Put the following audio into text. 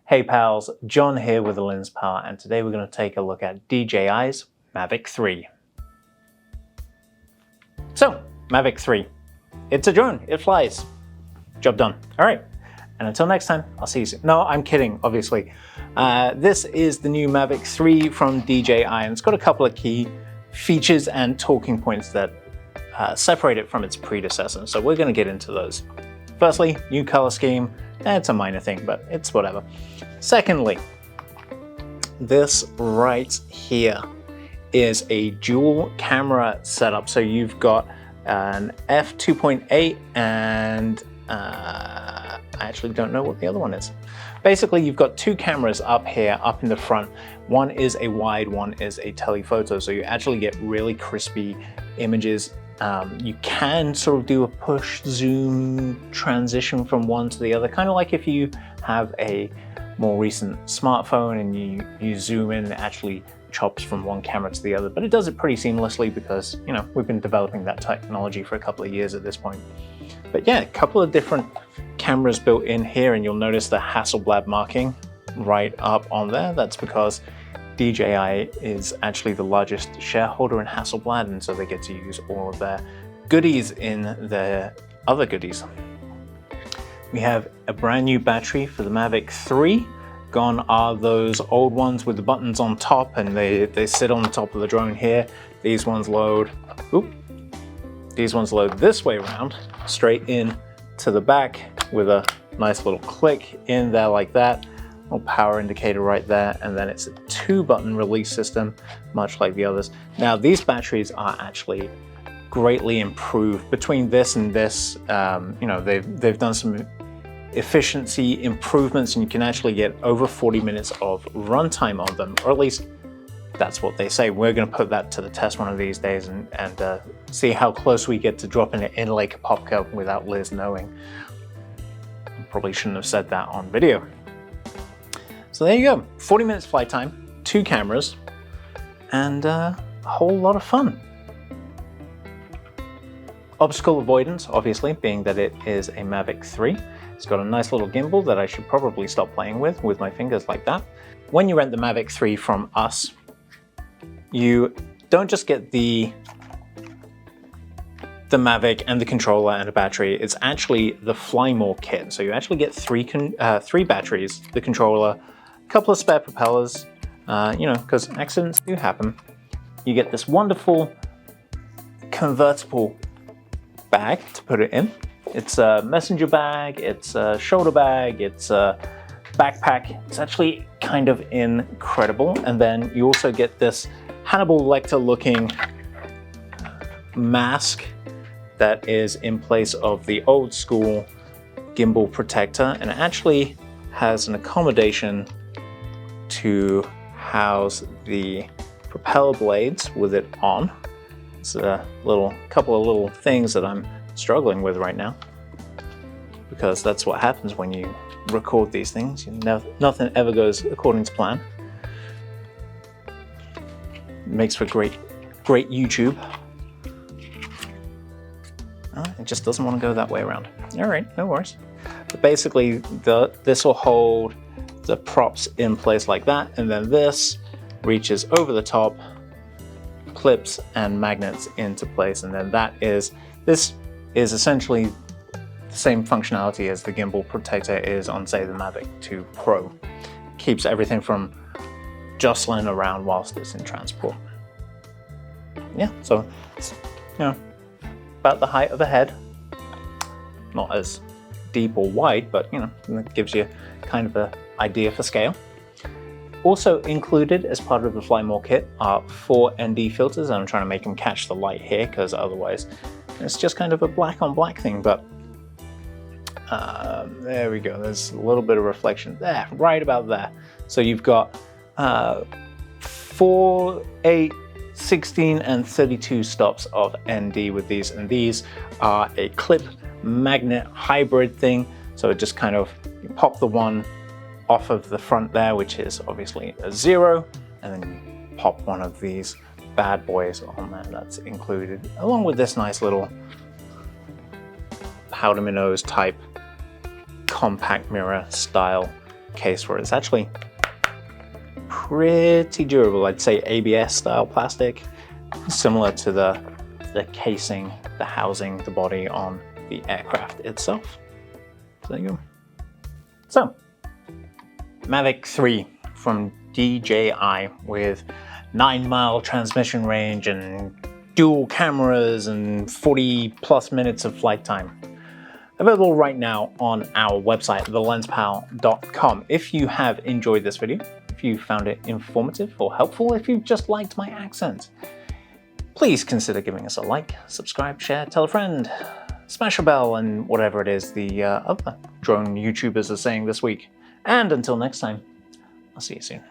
Hey pals, John here with the Lens Power, and today we're going to take a look at DJI's Mavic 3. So, Mavic 3. It's a drone, it flies. Job done. Alright, and until next time, I'll see you soon. No, I'm kidding, obviously. This is the new Mavic 3 from DJI, and it's got a couple of key features and talking points that separate it from its predecessor, so we're going to get into those. Firstly, new color scheme. It's a minor thing, but it's whatever. Secondly, this right here is a dual camera setup. So you've got an f2.8 and I actually don't know what the other one is. Basically, you've got two cameras up here, up in the front. One is a wide, one is a telephoto. So you actually get really crispy images. You can sort of do a push zoom transition from one to the other, kind of like if you have a more recent smartphone and you zoom in, it actually chops from one camera to the other, but it does it pretty seamlessly because, you know, we've been developing that technology for a couple of years at this point. But yeah, a couple of different cameras built in here, and you'll notice the Hasselblad marking right up on there. That's because DJI is actually the largest shareholder in Hasselblad, and so they get to use all of their goodies in their other goodies. We have a brand new battery for the Mavic 3. Gone are those old ones with the buttons on top, and they sit on the top of the drone here. These ones load, these ones load this way around, straight in to the back with a nice little click in there like that. Little power indicator right there, and then it's a 2-button release system, much like the others. Now, these batteries are actually greatly improved. Between this and this, you know, they've done some efficiency improvements, and you can actually get over 40 minutes of runtime on them, or at least that's what they say. We're going to put that to the test one of these days and see how close we get to dropping it in Lake Apopka without Liz knowing. I probably shouldn't have said that on video. So there you go, 40 minutes flight time, 2 cameras, and a whole lot of fun. Obstacle avoidance, obviously, being that it is a Mavic 3. It's got a nice little gimbal that I should probably stop playing with my fingers like that. When you rent the Mavic 3 from us, you don't just get the Mavic and the controller and a battery. It's actually the Fly More kit. So you actually get three batteries, the controller, a couple of spare propellers, you know, because accidents do happen. You get this wonderful convertible bag to put it in. It's a messenger bag, it's a shoulder bag, it's a backpack. It's actually kind of incredible. And then you also get this Hannibal Lecter looking mask that is in place of the old school gimbal protector, and it actually has an accommodation to house the propeller blades with it on. It's a couple of little things that I'm struggling with right now, because that's what happens when you record these things. Nothing ever goes according to plan. It makes for great YouTube. Oh, it just doesn't want to go that way around. All right, no worries. But basically, this will hold the props in place like that, and then this reaches over the top, clips and magnets into place, and then this is essentially the same functionality as the gimbal protector is on, say, the Mavic 2 Pro. Keeps everything from jostling around whilst it's in transport. Yeah, so it's, you know, about the height of a head. Not as deep or wide, but, you know, it gives you kind of an idea for scale. Also included as part of the Fly More kit are 4 ND filters. I'm trying to make them catch the light here, because otherwise it's just kind of a black on black thing, but there we go. There's a little bit of reflection there, right about there. So you've got 4, 8, 16 and 32 stops of ND with these, and these are a clip magnet hybrid thing. So it just kind of, you pop the one off of the front there, which is obviously a 0, and then you pop one of these bad boys on there. That's included, along with this nice little powder minnows type compact mirror style case where it's actually pretty durable. I'd say ABS style plastic, similar to the casing, the housing, the body on the aircraft itself. So there you go. So, Mavic 3 from DJI with 9-mile transmission range and dual cameras and 40+ minutes of flight time. Available right now on our website, thelenspal.com. If you have enjoyed this video, if you found it informative or helpful, if you just liked my accent, please consider giving us a like, subscribe, share, tell a friend, smash a bell, and whatever it is the other drone YouTubers are saying this week. And until next time, I'll see you soon.